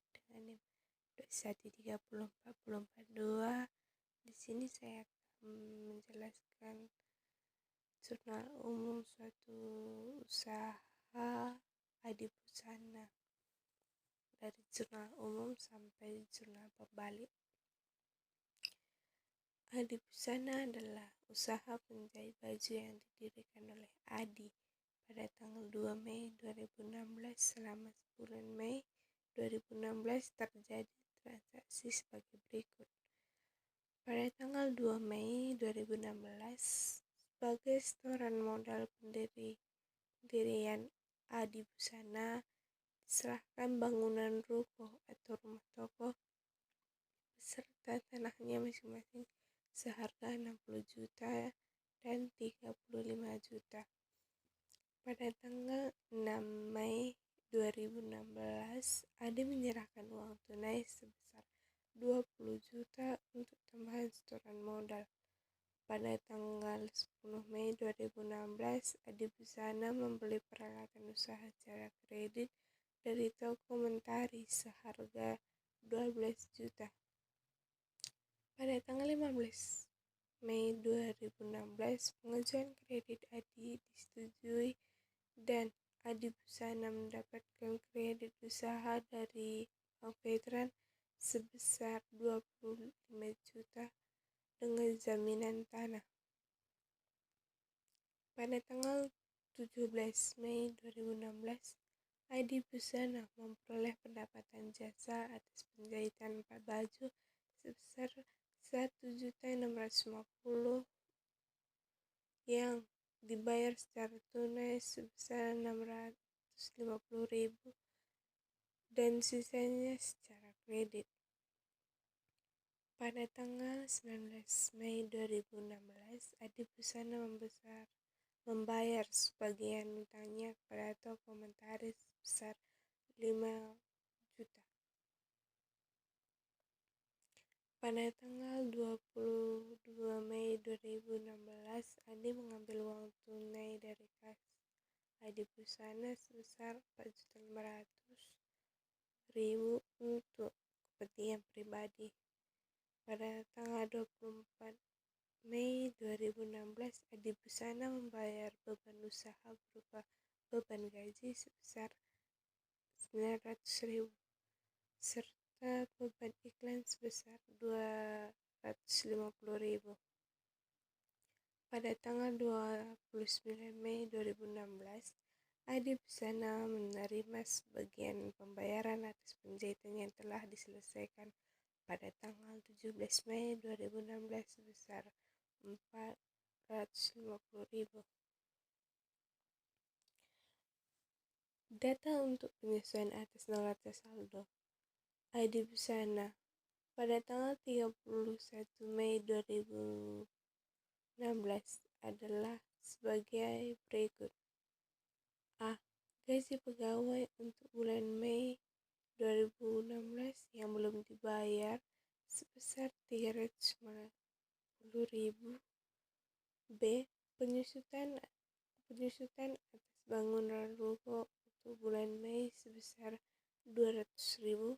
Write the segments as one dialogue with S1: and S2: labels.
S1: dengan NIM 2130442. Di sini saya akan menjelaskan jurnal umum suatu usaha Adibusana, dari jurnal umum sampai jurnal pembalik. Adibusana adalah usaha penjahit baju yang didirikan oleh Adi pada tanggal 2 Mei 2016. Selama sebulan Mei 2016 terjadi transaksi sebagai berikut. Pada tanggal 2 Mei 2016, sebagai setoran modal pendirian Adibusana, diserahkan bangunan ruko atau rumah toko beserta tanahnya masing-masing seharga 60 juta dan 35 juta. Pada tanggal 6 Mei 2016, Adi menyerahkan uang tunai sebesar 20 juta untuk tambahan setoran modal. Pada tanggal 10 Mei 2016, Adibusana membeli peralatan usaha secara kredit dari toko Mentari seharga 12 juta. Pada tanggal 15 Mei 2016, pengajuan kredit Adi disetujui dan Adibusana mendapatkan kredit usaha dari Bank Veteran sebesar 25 juta dengan jaminan tanah. Pada tanggal 17 Mei 2016, Adibusana memperoleh pendapatan jasa atas penjahitan 4 baju sebesar 1.650.000 yang dibayar secara tunai sebesar 650.000 dan sisanya secara kredit. Pada tanggal 19 Mei 2016, Adibusana membayar sebagian utangnya kepada toko Mentari sebesar 5 juta. Pada tanggal 22 Mei 2016, Adi mengambil uang tunai dari kas Adibusana sebesar 4.500.000 untuk kepentingan pribadi. Pada tanggal 24 Mei 2016, Adibusana membayar beban usaha berupa beban gaji sebesar 900.000 serta beban iklan sebesar 250.000. Pada tanggal 29 Mei 2016, Adibusana menerima sebagian pembayaran atas penjahitan yang telah diselesaikan pada tanggal 17 Mei 2016 sebesar 450.000. Data untuk penyesuaian atas neraca saldo Adibusana pada tanggal 31 Mei 2016 adalah sebagai berikut. A. Gaji pegawai untuk bulan Mei 2016 yang belum dibayar sebesar 350.000. B. Penyusutan atas bangunan ruko untuk bulan Mei sebesar 200.000.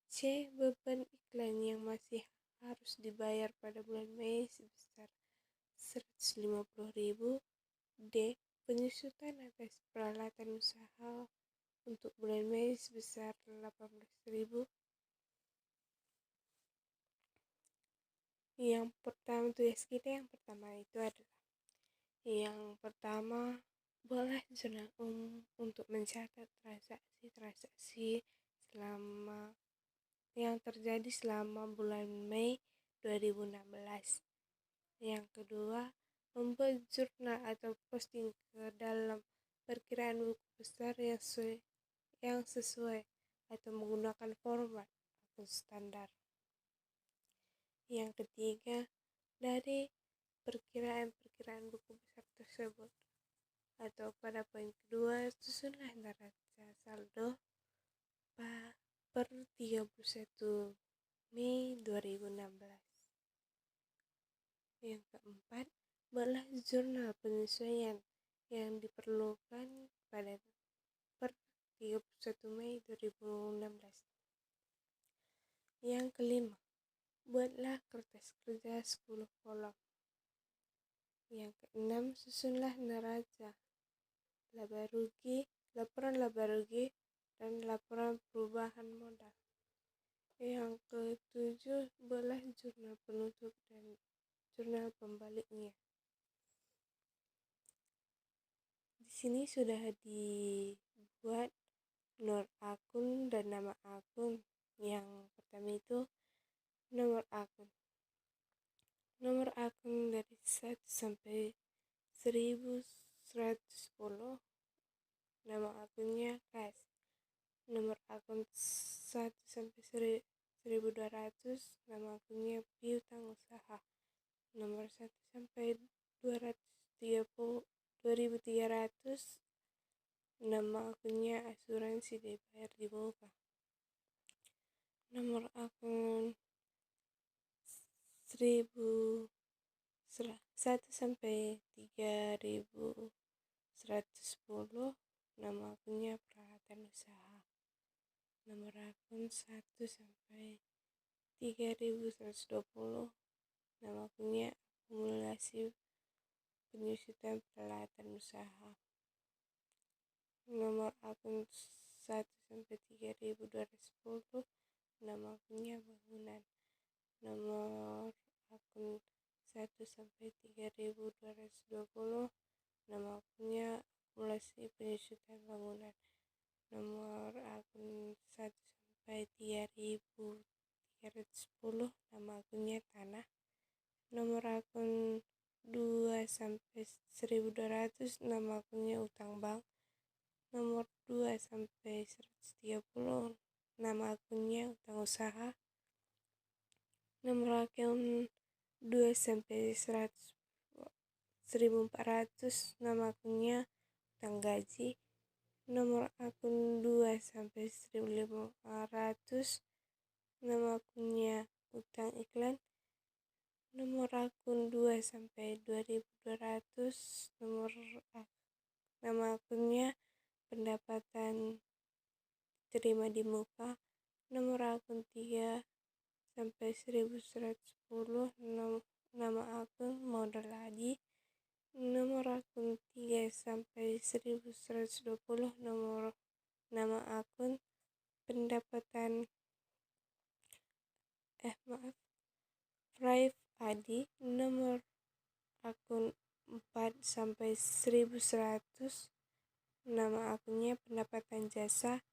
S1: C. Beban iklan yang masih harus dibayar pada bulan Mei sebesar 150.000. D. Penyusutan atas peralatan usaha untuk bulan Mei sebesar 18.000. Yang pertama, tugas kita yang pertama itu adalah yang pertama, buatlah jurnal umum untuk mencatat transaksi selama yang terjadi selama bulan Mei 2016. Yang kedua, membuat jurnal atau posting ke dalam perkiraan buku besar yang sesuai atau menggunakan format atau standar. Yang ketiga, dari perkiraan buku besar tersebut. Atau pada poin kedua, susunlah neraca saldo per 31 Mei 2016. Yang keempat, buatlah jurnal penyesuaian yang diperlukan pada per 31 Mei 2016. Yang kelima, buatlah kertas kerja 10 kolom. Yang keenam, susunlah neraca laporan laba rugi, dan laporan perubahan modal. Yang ketujuh, buatlah jurnal penutup dan jurnal pembaliknya. Di sini sudah dibuat nomor akun dan nama akun. Yang pertama itu nomor akun. Nomor akun dari 1 sampai 1110. Nama akunnya KAS. Nomor akun 1 sampai 1200, nama akunnya piutang usaha. Nomor 1 sampai 2300, nama akunnya asuransi dibayar di muka. Nomor akun 1 sampai 3110, nama akunnya peralatan usaha. Nomor akun 1 sampai 3120, nama akunnya akumulasi penyusutan peralatan usaha. Nomor akun 1 sampai 3210, nama akunnya bangunan. Nomor akun 1 sampai 3220, nama akunnya akumulasi penyusutan bangunan. Nomor akun 1 sampai 3310, nama akunnya tanah. Nomor akun 2 sampai 1200, nama akunnya utang bank. Nomor 2 sampai 130, nama akunnya utang usaha. Nomor akun 2 sampai 1400, nama akunnya utang gaji. Nomor akun 2 sampai 1500, nama akunnya utang iklan. Nomor akun 2 sampai 2200, nama akunnya pendapatan terima di muka. Nomor akun 3 sampai 1110, nama akun modal haji. Nomor akun 3 sampai 1120, nama akun pendapatan Raif Adi. Nomor akun 4 sampai 1100, nama akunnya pendapatan jasa.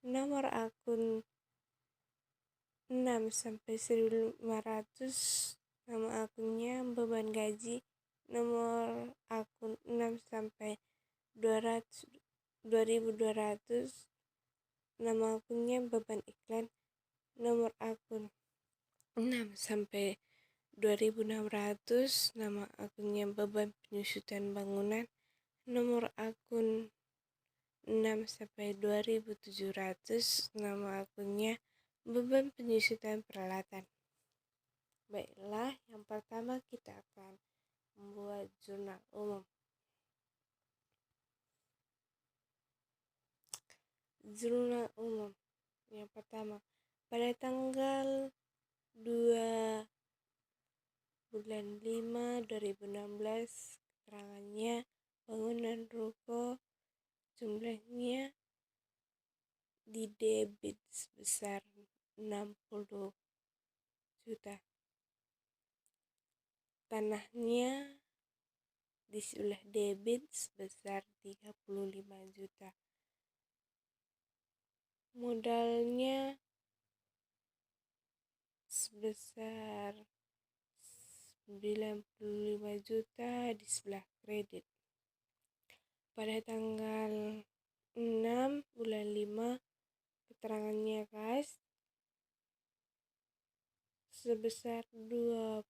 S1: Nomor akun 6 sampai 1500, nama akunnya beban gaji. Nomor akun 6 sampai 2200, nama akunnya beban iklan. Nomor akun 6 sampai 2600, nama akunnya beban penyusutan bangunan. Nomor akun 6 sampai 2700, nama akunnya beban penyusutan peralatan. Baiklah, yang pertama kita akan membuat jurnal umum. Jurnal umum yang pertama, pada tanggal 2 bulan 5 2016, keterangannya bangunan ruko jumlahnya di debit sebesar 60 juta. Tanahnya di sebelah debit sebesar 35 juta. Modalnya sebesar 95 juta di sebelah kredit. Pada tanggal 6 bulan 5, keterangannya kas sebesar 20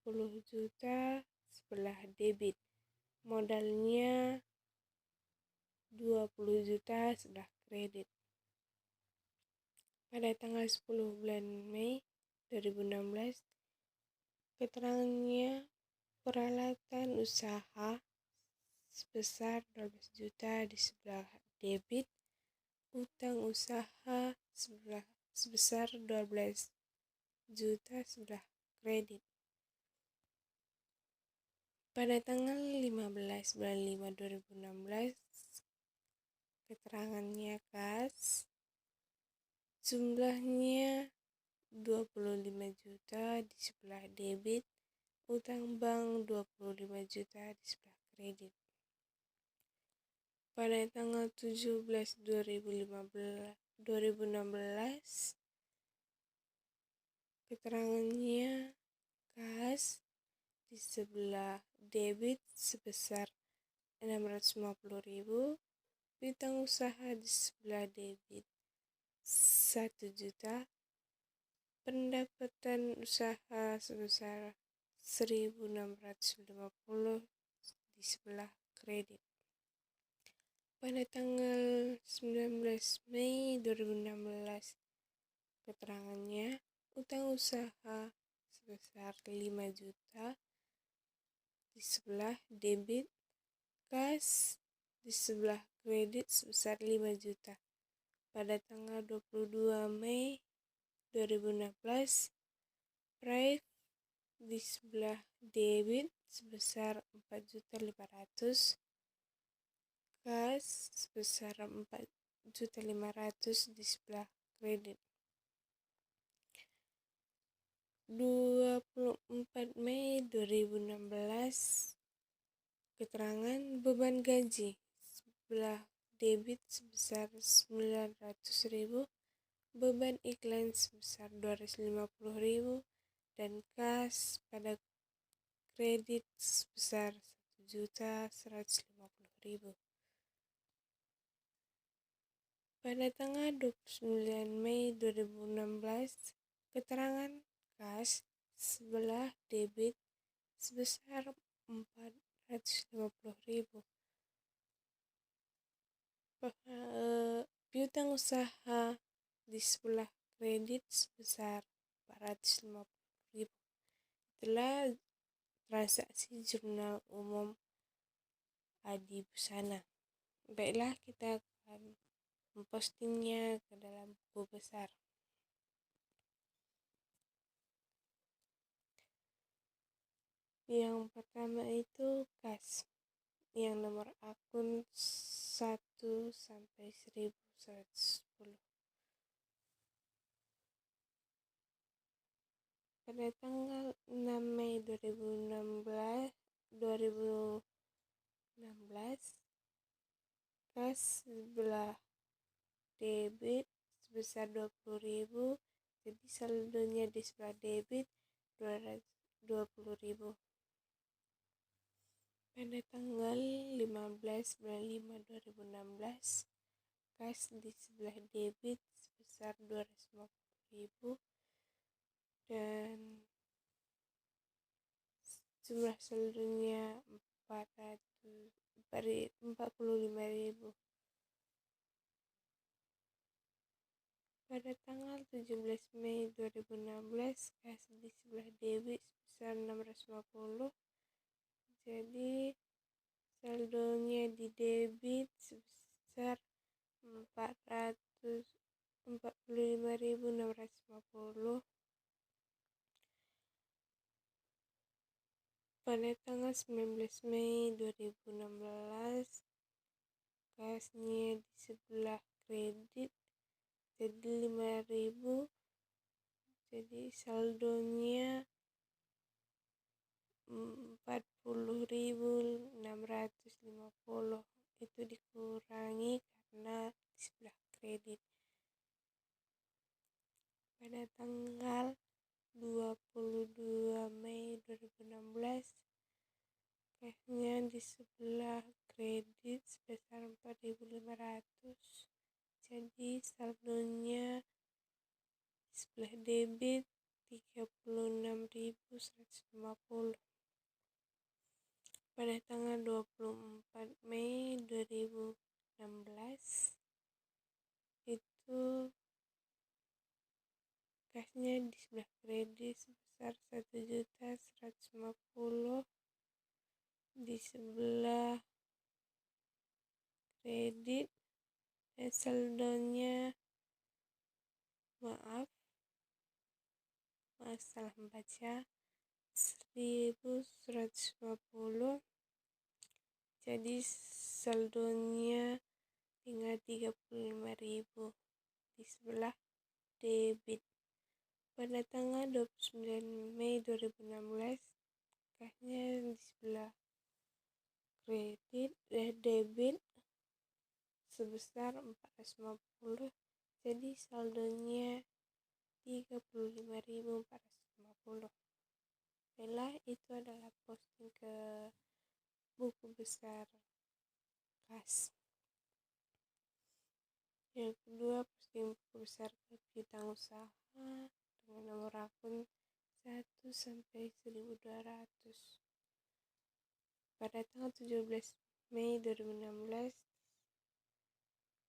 S1: juta sebelah debit. Modalnya 20 juta sebelah kredit. Pada tanggal 10 bulan Mei 2016, keterangannya peralatan usaha sebesar 12 juta di sebelah debit, utang usaha sebesar 12 juta sebelah kredit. Pada tanggal 15 bulan 5 2016, keterangannya kas jumlahnya 25 juta di sebelah debit, utang bank 25 juta di sebelah kredit. Pada tanggal 17 2016, keterangannya kas di sebelah debit sebesar 650.000, piutang usaha di sebelah debit 1 juta, pendapatan usaha sebesar 1.650 di sebelah kredit. Pada tanggal 19 Mei 2016, keterangannya utang usaha sebesar 5 juta di sebelah debit, kas di sebelah kredit sebesar 5 juta. Pada tanggal 22 Mei 2016, Prive di sebelah debit sebesar 4.500.000, kas sebesar 4.500.000 di sebelah kredit. 24 Mei 2016, keterangan beban gaji sebelah debit sebesar 900.000, beban iklan sebesar 250.000, dan kas pada kredit sebesar 1.150.000. Pada tanggal 29 Mei 2016, keterangan kas sebelah debit sebesar 450.000. Piutang usaha di sebelah kredit sebesar 450.000. Itulah transaksi jurnal umum Adi Busana. Baiklah, kita akan mempostingnya ke dalam buku besar. Yang pertama itu kas, yang nomor akun 1 sampai 1110. Pada tanggal 6 Mei 2016, kas sebelah debit sebesar 20.000, jadi saldonya di sebelah debit 220.000. Pada tanggal 15 bulan 5 2016, kas di sebelah debit sebesar 250.000 dan jumlah saldonya 45.000. Pada tanggal 17 Mei 2016, kas di sebelah debit sebesar 650, jadi saldonya di debit sebesar 445.650. Pada tanggal 19 Mei 2016, kasnya di sebelah kredit jadi 5.000, jadi saldonya 40.650. Itu dikurangi karena di sebelah kredit. Pada tanggal 22 Mei 2016, kasnya di sebelah kredit sebesar 4.500, jadi saldonya di sebelah debit 36.150. Pada tanggal 24 Mei 2016, itu kasnya di sebelah kredit sebesar 1.150, di sebelah kredit dan saldonya setelah membaca 1150, jadi saldonya tinggal 35.000 di sebelah debit. Pada tanggal 29 Mei 2016, kasnya di sebelah kredit debit sebesar 450, jadi saldonya 35.450. Baiklah, itu adalah posting ke buku besar kas. Yang kedua, posting buku besar ke piutang usaha dengan nomor akun 1 sampai 1200. Pada tanggal 17 Mei 2016,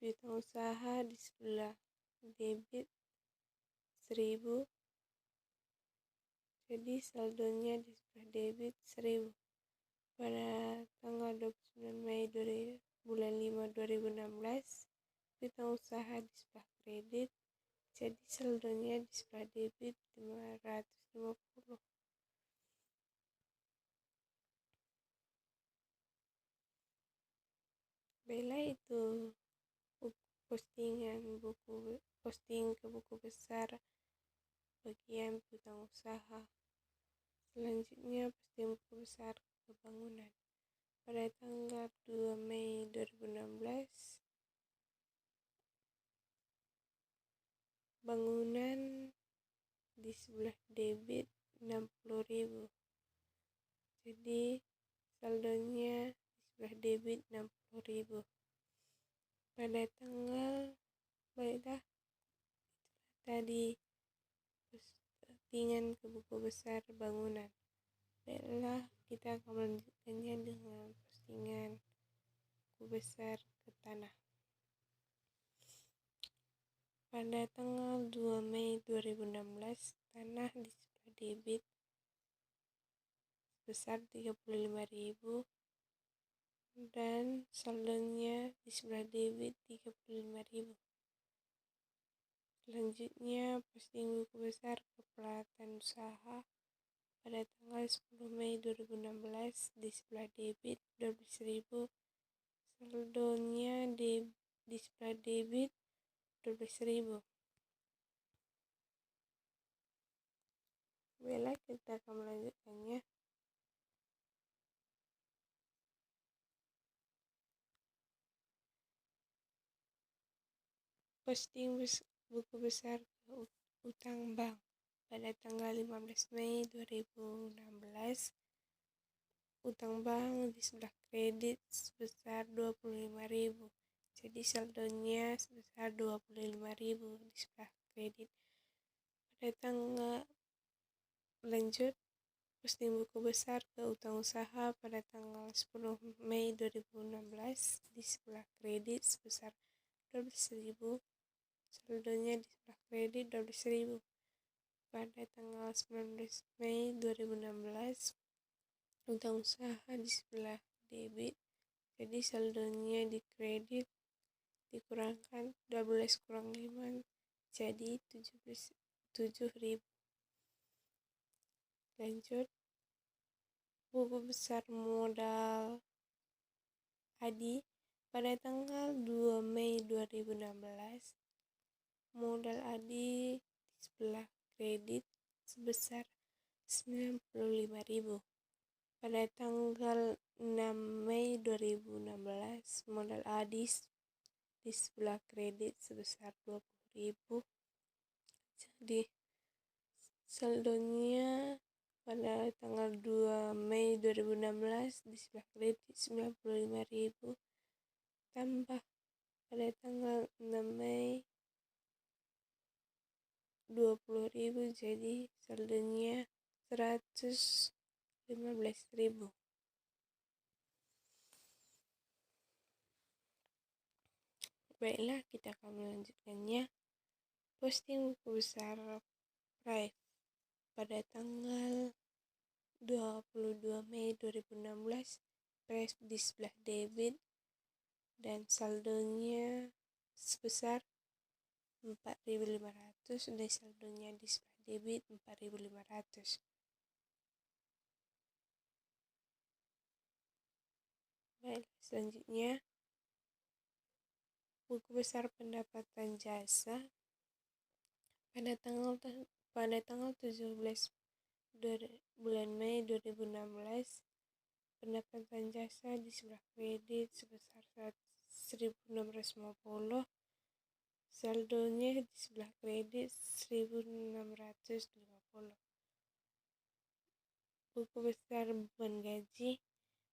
S1: piutang usaha di sebelah debit 1000, jadi saldonya di sebelah debit 1000. Pada tanggal 29 Mei bulan 5 2016, piutang usaha di sebelah kredit, jadi saldonya di sebelah debit 550. Baiklah, itu posting ke buku besar bagian piutang usaha. Selanjutnya, posting buku besar ke bangunan. Pada tanggal 2 Mei 2016, bangunan di sebelah debit 60.000, jadi saldonya di sebelah debit 60.000. Pada tanggal, baiklah, tadi postingan ke buku besar bangunan. Baiklah, kita akan melanjutkannya dengan postingan buku besar ke tanah. Pada tanggal 2 Mei 2016, tanah di sebelah debit sebesar 35.000 dan saldonya di sebelah debit 35.000. Selanjutnya, posting buku besar ke pelatihan usaha. Pada tanggal 10 Mei 2016, di sebelah debit 12.000, saldonya di sebelah debit 12.000. Baiklah, kita akan melanjutkannya. Posting buku besar ke utang bank. Pada tanggal 15 Mei 2016, utang bank di sebelah kredit sebesar 25.000. Jadi saldonya sebesar 25.000 di sebelah kredit. Pada tanggal lanjut, posting buku besar ke utang usaha pada tanggal 10 Mei 2016 di sebelah kredit sebesar 12.000. Saldonya di sebelah kredit 12.000. Pada tanggal 19 Mei 2016, utang usaha di sebelah debit, jadi saldonya di kredit dikurangkan 12 kurang 5, jadi 7.000. Lanjut, buku besar modal ADI. Pada tanggal 2 Mei 2016, modal ADI di sebelah kredit sebesar 95.000. Pada tanggal 6 Mei 2016, modal ADI di sebelah kredit sebesar 20.000. Jadi saldonya pada tanggal 2 Mei 2016 di sebelah kredit 95.000, tambah pada tanggal 6 Mei 20.000, jadi saldonya 115.000. Baiklah, kita akan melanjutkannya. Posting buku besar Prive pada tanggal 22 Mei 2016, Prive di sebelah debit dan saldonya sebesar 4.500 dan saldonya di sebelah debit 4.500. Baik, selanjutnya buku besar pendapatan jasa pada tanggal 17 bulan Mei 2016, pendapatan jasa di sebelah kredit sebesar 1.650, saldonya di sebelah kredit 1.650. Buku besar beban gaji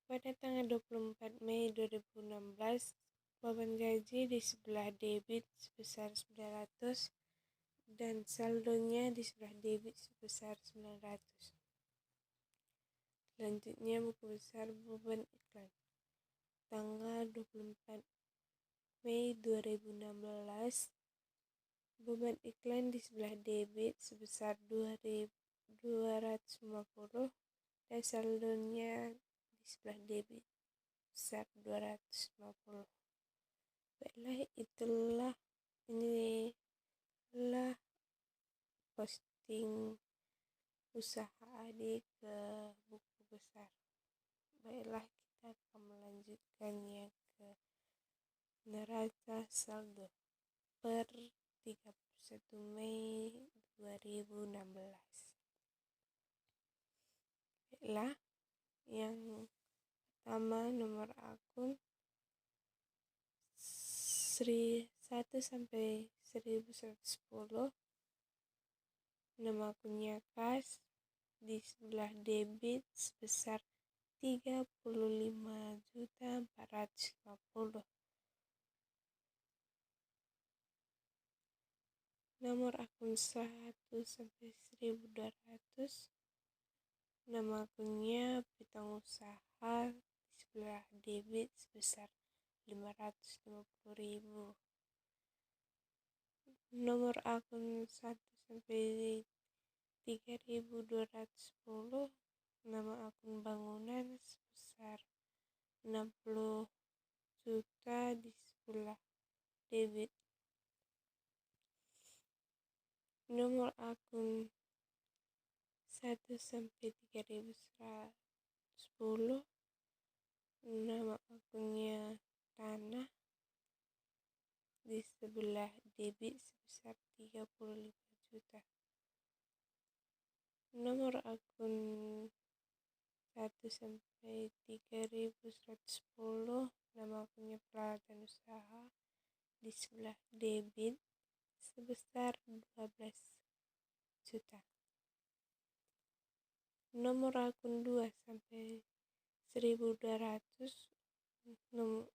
S1: pada tanggal 24 Mei 2016, beban gaji di sebelah debit sebesar 900 dan saldonya di sebelah debit sebesar 900. Selanjutnya buku besar beban iklan tanggal 24 Mei 2016, beban iklan di sebelah debit sebesar 2.250 dan saldonya di sebelah debit sebesar 250. Baiklah, inilah posting usaha adik ke buku besar. Baiklah, kita akan melanjutkannya ke neraca saldo per 31 Mei 2016. Baiklah, yang pertama nomor akun 1 sampai 1110, nama akunnya kas, di sebelah debit sebesar 35.450. Nomor akun 1 sampai 1200, nama akunnya bintang usaha, di sebelah debit sebesar 550.000. Nomor akun 1 sampai 3210, nama akun bangunan sebesar 60 juta di sebelah debit. Nomor akun 1 sampai 3110, nama akunnya tanah, di sebelah debit sebesar 35 juta. Nomor akun 1 sampai 3110, nama akunnya peralatan usaha, di sebelah debit sebesar 12 juta. Nomor akun 2 sampai 1200,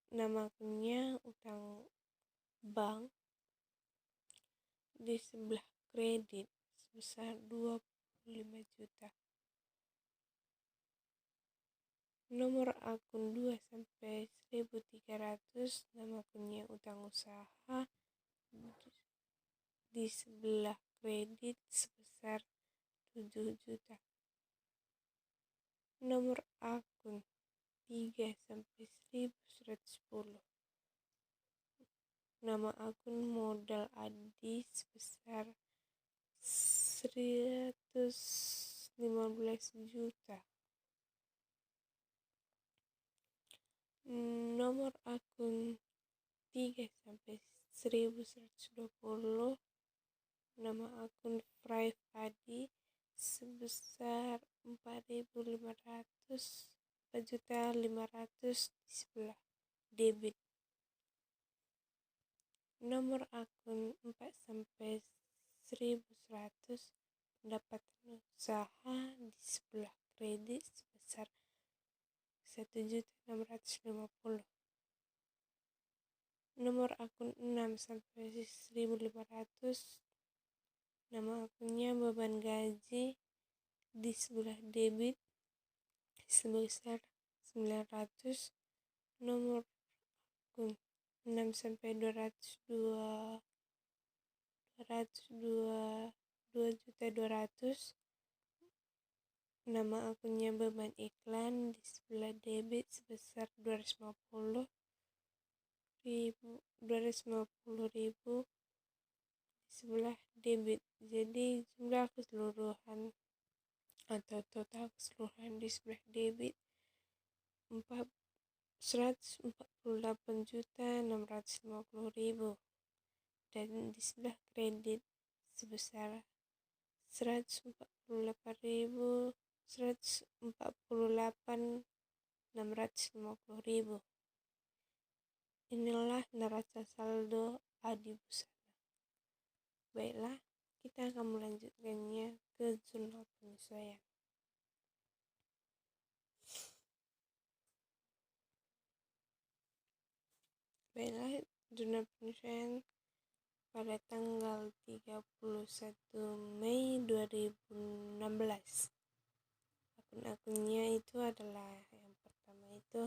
S1: nama akunnya utang bank, di sebelah kredit sebesar 25 juta. Nomor akun 2 sampai 1300, nama akunnya utang usaha, di sebelah kredit sebesar 7 juta. Nomor akun 3 sampai 1110, nama akun modal Adi sebesar 115 juta. Nomor akun 3 sampai 1120, nama akun Frave Adi sebesar 4.500 di sebelah debit. Nomor akun 4 sampai 1100, pendapatan usaha, di sebelah kredit sebesar 1.650. Nomor akun 6 sampai 1.500, nama akunnya beban gaji, di sebelah debit sebesar 900. Nomor akun 6 sampai 202, 2.200.000, nama akunnya beban iklan, di sebelah debit sebesar 250.000, sebelah debit. Jadi jumlah keseluruhan atau total keseluruhan di sebelah debit 148.650.000 dan di sebelah kredit sebesar 148.650.000. Inilah neraca saldo Adi Busana. Baiklah, kita akan melanjutkannya ke jurnal penyesuaian. Baiklah, jurnal penyesuaian pada tanggal 31 Mei 2016. Akun-akunnya itu adalah yang pertama itu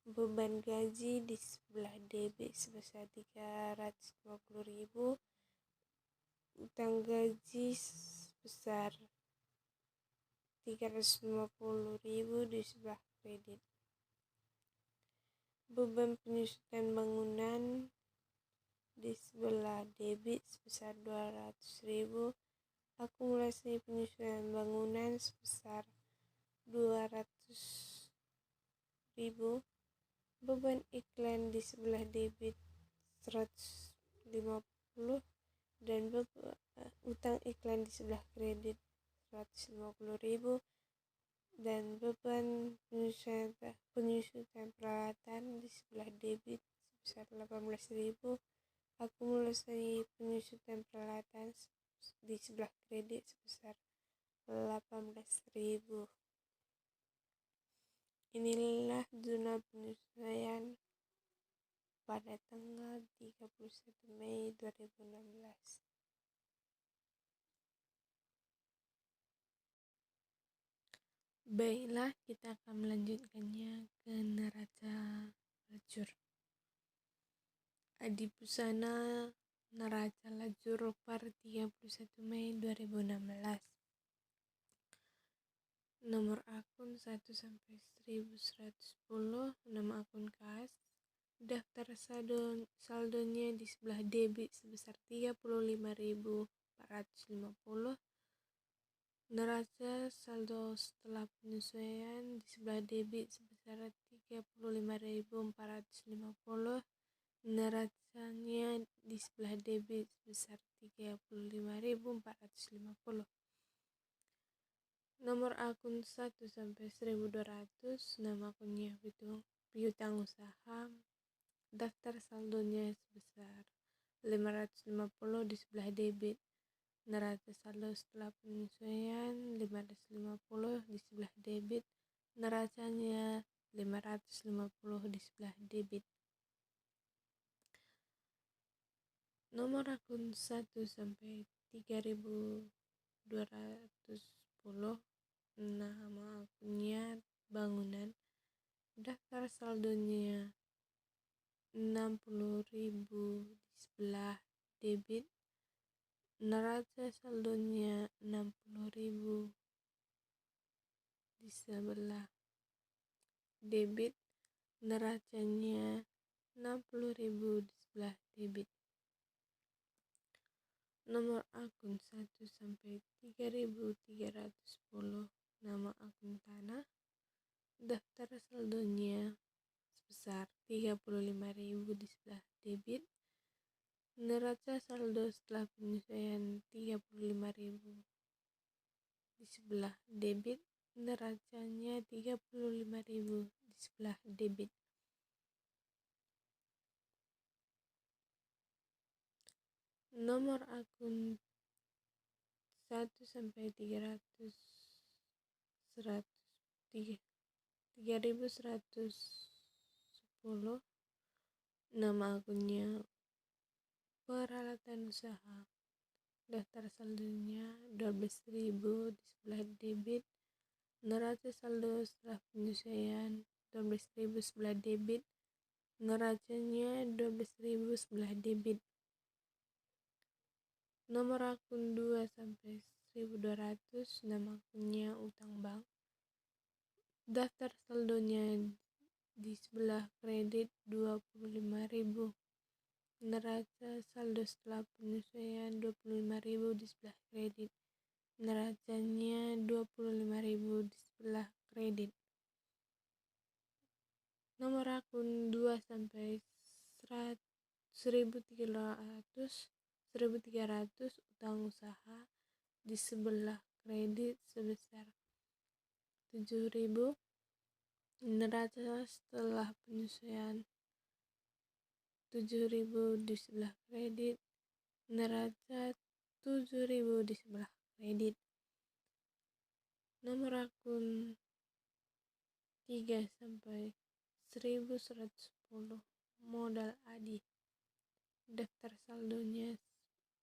S1: beban gaji di sebelah debit sebesar 350.000, utang gaji sebesar 350.000 di sebelah kredit. Beban penyusutan bangunan di sebelah debit sebesar 200.000, akumulasi penyusutan bangunan sebesar 200.000, beban iklan di sebelah debit 150 dan utang iklan di sebelah kredit 150.000 dan beban penyusutan peralatan di sebelah debit sebesar 18.000, akumulasi penyusutan peralatan di sebelah kredit sebesar 18.000. Inilah jurnal penyesuaian pada tanggal 31 Mei 2016. Baiklah, kita akan melanjutkannya ke neraca lajur. Adi Busana neraca lajur per 31 Mei 2016. Nomor akun 1 sampai 1110, nama akun kas, daftar saldonya di sebelah debit sebesar 35.450, neraca saldo setelah penyesuaian di sebelah debit sebesar 35.450, neracanya di sebelah debit sebesar 35.450. Nomor akun 1 sampai 1200, nama akunnya piutang usaha, daftar saldonya sebesar 550 di sebelah debit, neraca saldo setelah penyesuaian 550 di sebelah debit, neracanya 550 di sebelah debit. Nomor akun 1 sampai 3210, nama akunnya bangunan, daftar saldonya 60.000 di sebelah debit, neraca saldonya 60.000 di sebelah debit, neracanya 60.000 di sebelah debit. Nomor akun 1 sampai 3310, nama akun tanah, daftar saldonya sebesar 35.000 di sebelah debit, neraca saldo setelah penyesuaian 35.000 di sebelah debit, neracanya 35.000 di sebelah debit. Nomor akun 1 sampai 3110, nama akunnya peralatan usaha, daftar saldonya 12.000 di sebelah debit, neraca saldo setelah penyesuaian 12.000 sebelah debit, neracanya 12.000 sebelah debit. Nomor akun 2 sampai 1200, nama akunnya utang bank, daftar saldonya di sebelah kredit 25.000, Neraca saldo setelah penyesuaian 25.000 di sebelah kredit. Neracanya 25.000 di sebelah kredit. Nomor akun 2 sampai 1.300 utang usaha di sebelah kredit sebesar 7.000. Neraca setelah penyesuaian 7.000 di sebelah kredit. Neraca 7.000 di sebelah kredit. Nomor akun 3 sampai 1.110 modal ADI. Daftar saldonya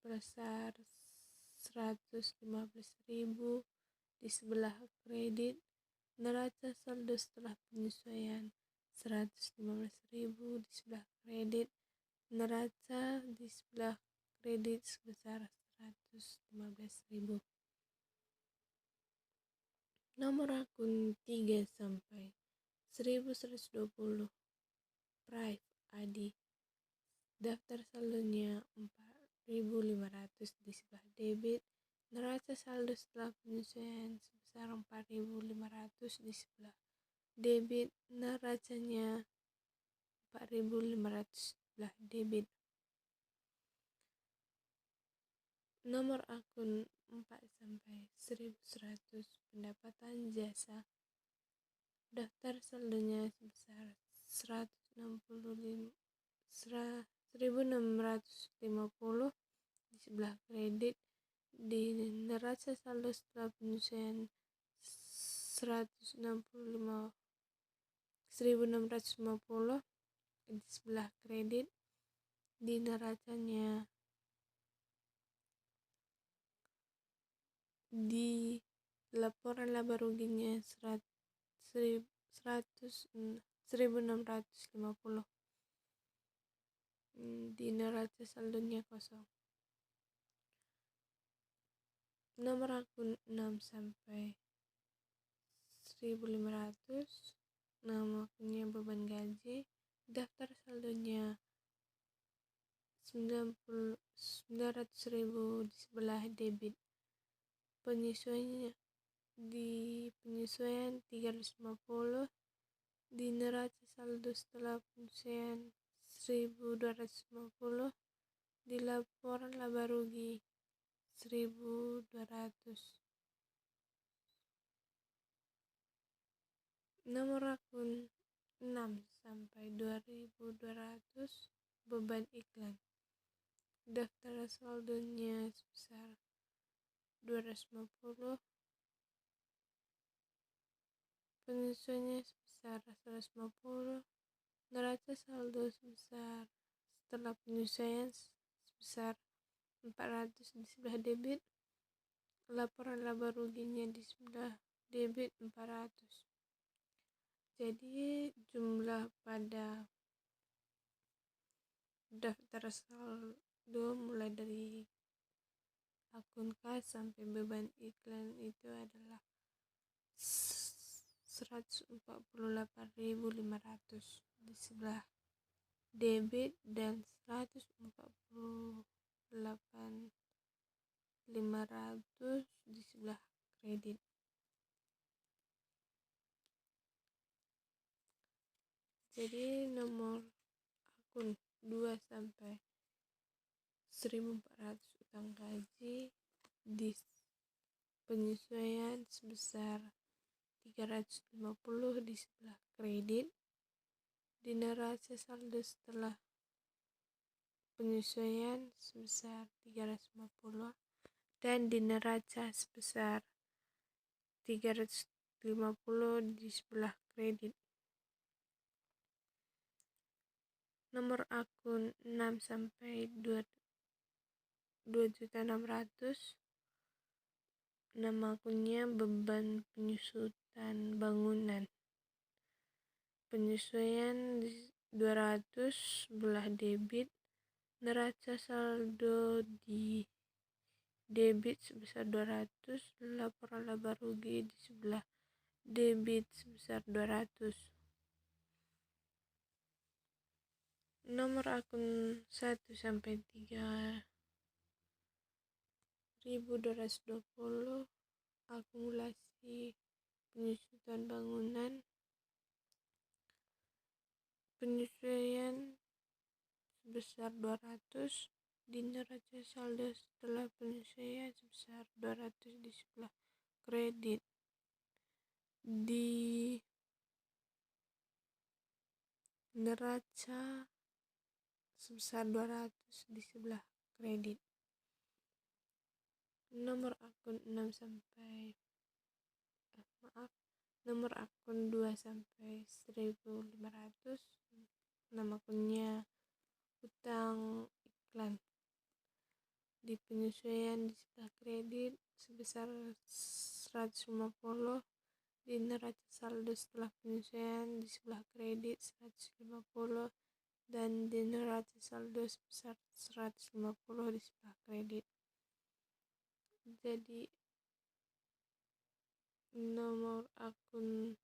S1: sebesar 115.000 di sebelah kredit. Neraca saldo setelah penyesuaian 115.000 di sebelah kredit. Neraca di sebelah kredit sebesar 115.000. Nomor akun 3 sampai 1.120 Prive ADI. Daftar saldonya 4.500 di sebelah debit. Neraca saldo setelah penyesuaian sebesar 4.500 di sebelah debit. Neracanya 4.500 di sebelah debit. Nomor akun 4 sampai 1.100 pendapatan jasa. Daftar saldonya sebesar 1.650 di sebelah kredit. Di neraca saldo setelah penyesuaian 1.650 di sebelah kredit. Di neracanya di laporan laba ruginya 1.650. Di neraca saldonya kosong. Nomor akun 6 sampai 1.500. Nama akunnya beban gaji. Daftar saldonya 900.000 di sebelah debit. Penyesuaiannya di penyesuaian 350. Di neraca saldo setelah penyesuaian 1.250. Di laporan laba rugi 1.200. Nomor akun 6 sampai 2.200 beban iklan. Daftar saldonya sebesar 250. Penyesuaiannya sebesar 150. Neraca saldo sebesar setelah penyesuaian sebesar 400 di sebelah debit. Laporan laba ruginya di sebelah debit 400. Jadi jumlah pada daftar saldo mulai dari akun kas sampai beban iklan itu adalah 148.500 di sebelah debit dan 148.500 di sebelah kredit. Jadi nomor akun 2 sampai 1.400 utang gaji di penyesuaian sebesar 350 di sebelah kredit. Di neraca saldo setelah penyesuaian sebesar 350 dan di neraca sebesar 350 di sebelah kredit. Nomor akun 6 sampai 2.600. Nama akunnya beban penyusutan bangunan. Penyesuaian 200 belah debit. Neraca saldo di debit sebesar 200. Laporan laba rugi di sebelah debit sebesar 200. Nomor akun 1 sampai 3.220, akumulasi penyusutan bangunan, penyesuaian sebesar 200, di neraca saldo setelah penyesuaian sebesar 200 di sebelah kredit, di neraca sebesar 200 di sebelah kredit. Nomor akun 6 sampai nomor akun 2 sampai 1.500, nama akunnya utang iklan, di penyesuaian di sebelah kredit sebesar 150, di neraca saldo setelah penyesuaian di sebelah kredit 150, dan di neraca saldo sebesar 150 di sebelah kredit. Jadi nomor akun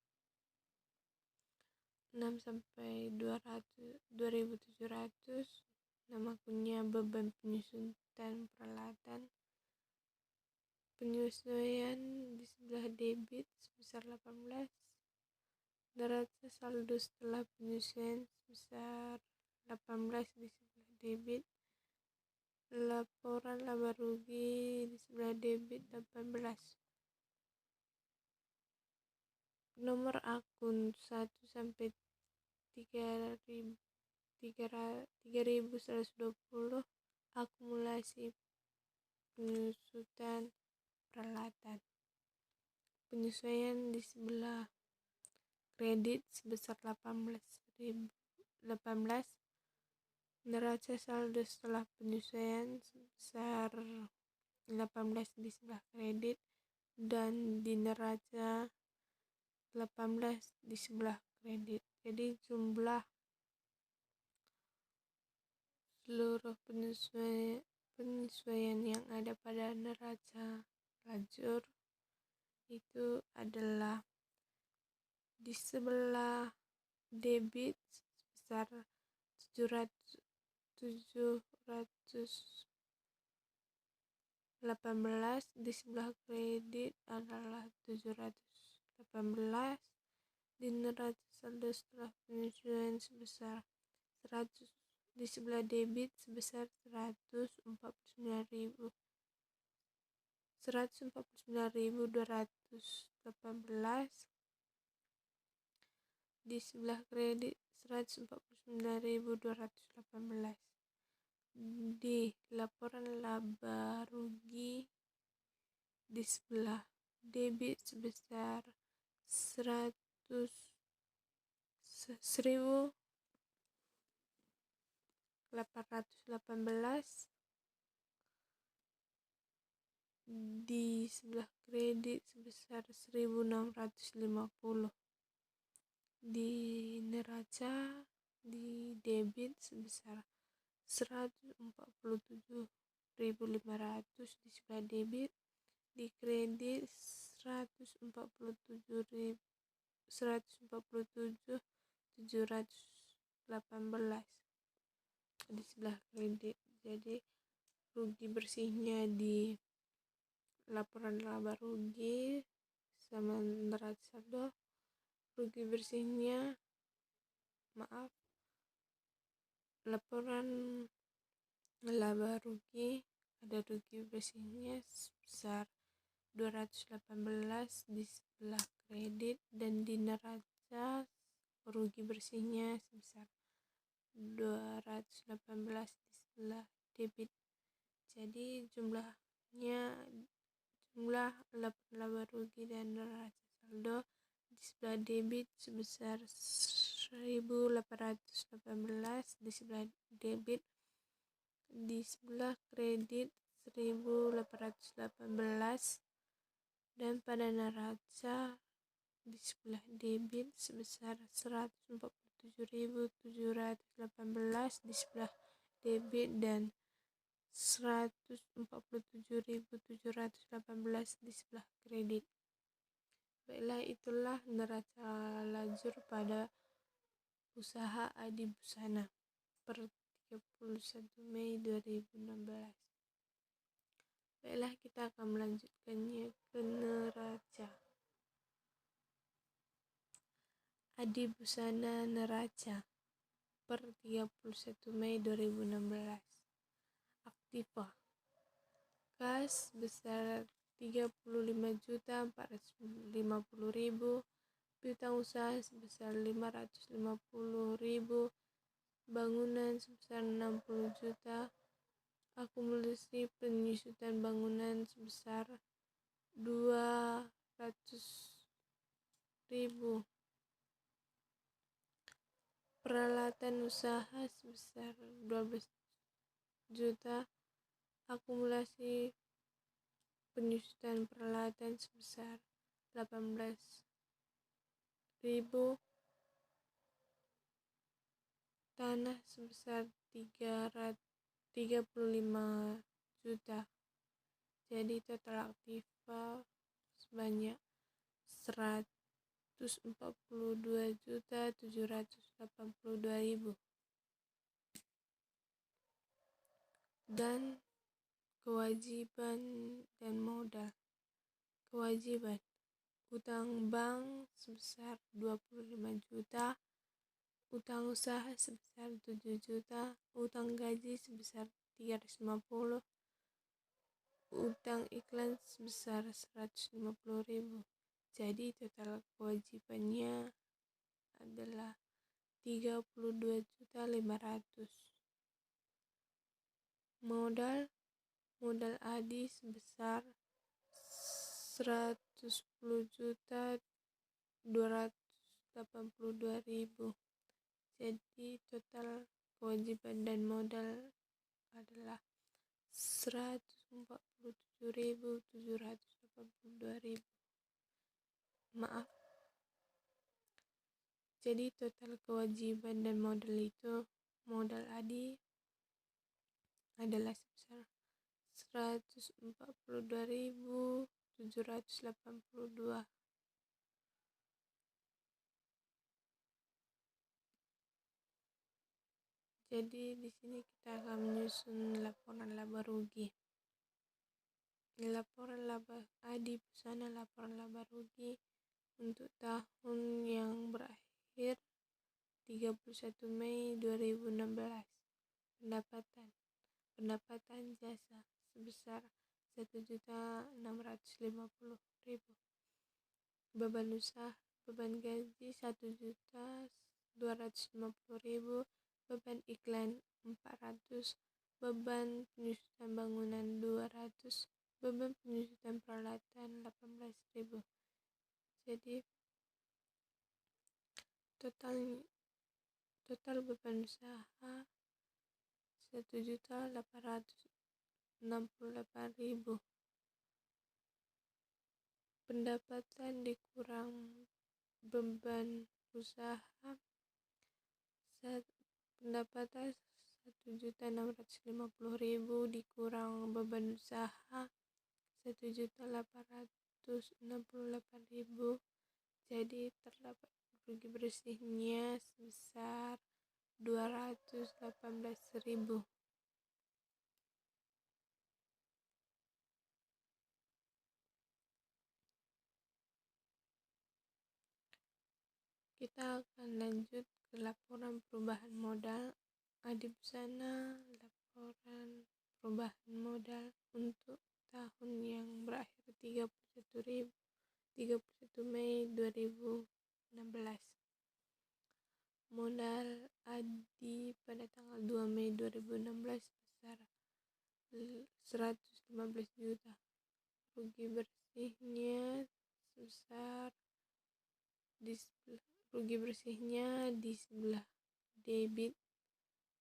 S1: 6 sampai 2.700, nama akunnya beban penyusutan peralatan, penyesuaian di sebelah debit sebesar 18, neraca saldo setelah penyesuaian sebesar 18 di sebelah debit, laporan laba rugi di sebelah debit 18. Nomor akun 1 sampai 3.120, akumulasi penyusutan peralatan, penyesuaian di sebelah kredit sebesar 18, neraca saldo setelah penyesuaian sebesar 18 di sebelah kredit, dan di neraca 18 di sebelah kredit. Jadi jumlah seluruh penyesuaian yang ada pada neraca lajur itu adalah di sebelah debit sebesar 718, di sebelah kredit adalah 718, di neraca saldo setelah penyesuaian sebesar 100, di sebelah debit sebesar 149.218, di sebelah kredit 149.218. Di laporan laba rugi di sebelah debit sebesar 1.818, di sebelah kredit sebesar 1.650, di neraca di debit sebesar 147.500 di sebelah debit, di kredit 147.718 di sebelah kredit. Jadi rugi bersihnya di laporan laba rugi sama neraca saldo, rugi bersihnya laporan laba rugi ada rugi bersihnya sebesar 218 di sebelah kredit, dan di neraca rugi bersihnya sebesar 218 di sebelah debit. Jadi jumlah laba rugi dan neraca saldo di sebelah debit sebesar 1.818 di sebelah debit, di sebelah kredit 1.818, dan pada neraca di sebelah debit sebesar 147.718 di sebelah debit, dan 147.718 di sebelah kredit. Baiklah, itulah neraca lajur pada usaha Adi Busana. per 31 Mei 2016. Baiklah, kita akan melanjutkannya ke neraca. Adi Busana neraca per 31 Mei 2016. Aktiva kas sebesar 35.450.000, piutang usaha sebesar 550.000, bangunan sebesar 60 juta, akumulasi penyusutan bangunan sebesar 200.000, peralatan usaha sebesar 12 juta, akumulasi penyusutan peralatan sebesar 18.000, tanah sebesar 35 juta. Jadi total aktiva sebanyak 142.782.000. Dan kewajiban dan modal. Kewajiban: utang bank sebesar 25 juta, utang usaha sebesar 7 juta, utang gaji sebesar 350, utang iklan sebesar 150.000. Jadi total kewajibannya adalah 32.500.000. Modal Adi sebesar 110.282.000. Jadi total kewajiban dan modal adalah 147.782.000. Maaf. Jadi total kewajiban dan modal itu, modal Adi adalah sebesar 142.782. Jadi di sini kita akan menyusun laporan laba rugi. Laporan laba Adi Busana, laporan laba rugi untuk tahun yang berakhir 31 Mei 2016. Pendapatan jasa sebesar 1.650.000. Beban usaha, beban gaji 1.250.000, beban iklan 400, beban penyusutan bangunan 200, beban penyusutan peralatan 18.000. Jadi total beban usaha 1.868.000. Pendapatan dikurang beban usaha, pendapatan 1.650.000 dikurang beban usaha 1.868.000. Jadi terdapat rugi bersihnya sebesar 218.000. Kita akan lanjut ke laporan perubahan modal Adi Busana. Laporan perubahan modal untuk tahun yang berakhir 31 Mei 2016. Modal Adi pada tanggal 2 Mei 2016 sebesar 115 juta. Rugi bersihnya sebesar rugi bersihnya di sebelah debit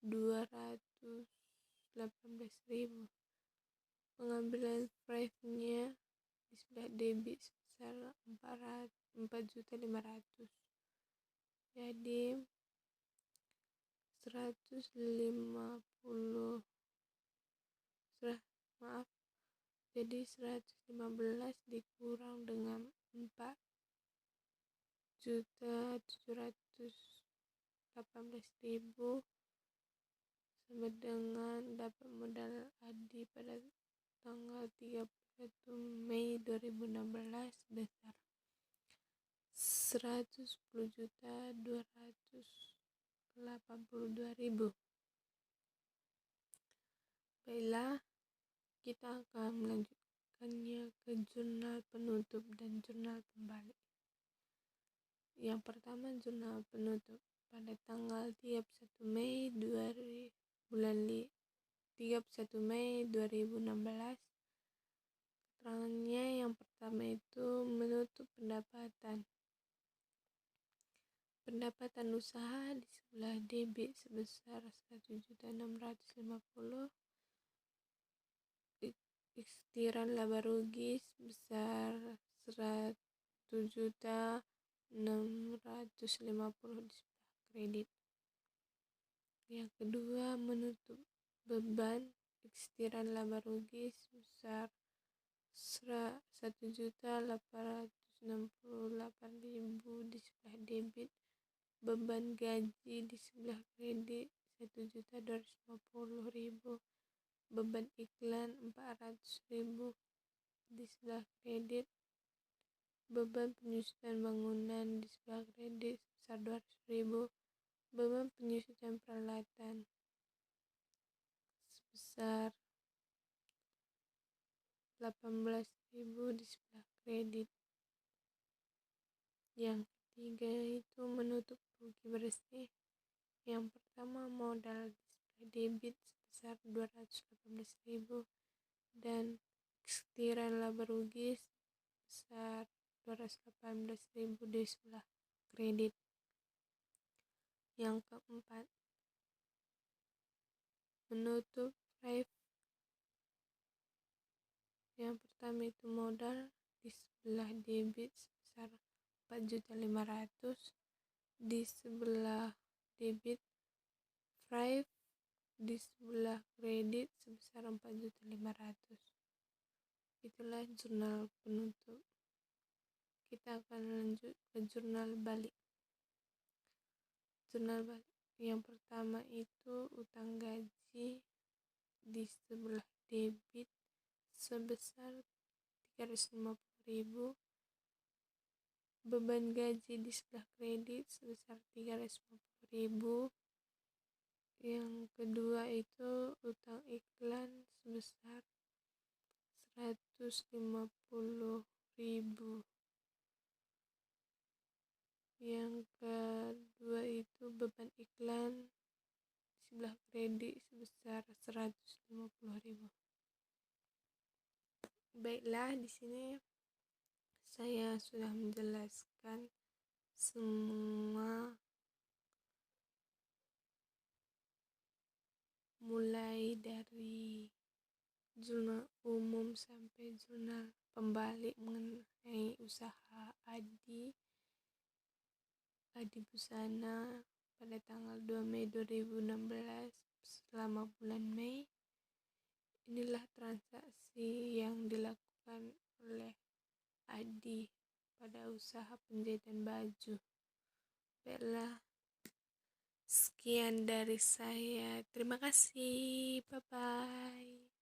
S1: 218.000. Pengambilan price-nya di sebelah debit sebesar 4.500.000. Jadi 115 dikurang dengan 4.718.000 sama dengan dapat modal Adi pada tanggal 31 Mei 2016 sebesar 110.282.000. Baiklah, kita akan melanjutkannya ke jurnal penutup dan jurnal pembalik. Yang pertama, jurnal penutup pada tanggal 31 Mei 2016. Keterangannya yang pertama itu menutup pendapatan usaha di sebelah debit sebesar 1.650.000, ikhtiaran laba rugi sebesar 100.650 di sebelah kredit. Yang kedua, menutup beban ikhtiaran laba rugi sebesar 1.868.000 di sebelah debit, beban gaji di sebelah kredit 1.250.000, beban iklan 400.000 di sebelah kredit, beban penyusutan bangunan di sebelah kredit sebesar 200.000, beban penyusutan peralatan sebesar 18.000 di sebelah kredit. Yang ketiga itu menutup rugi bersih. Yang pertama, modal di sebelah debit sebesar 218.000 dan ikhtiaran laba rugi sebesar 218.000 di sebelah kredit. Yang keempat, menutup drive. Yang pertama itu modal di sebelah debit sebesar 4.500.000 di sebelah debit, drive di sebelah kredit sebesar 4.500.000. Itulah jurnal penutup. Kita akan lanjut ke jurnal balik. Jurnal balik yang pertama itu utang gaji di sebelah debit sebesar 350.000, beban gaji di sebelah kredit sebesar 350.000. Yang kedua itu utang iklan sebesar 150.000. Yang kedua itu beban iklan di sebelah kredit sebesar 150.000. Baiklah, di sini saya sudah menjelaskan semua, mulai dari jurnal umum sampai jurnal pembalik mengenai usaha Adi Busana pada tanggal 2 Mei 2016 selama bulan Mei. Inilah transaksi yang dilakukan oleh Adi pada usaha penjahitan baju. Baiklah, sekian dari saya. Terima kasih. Bye-bye.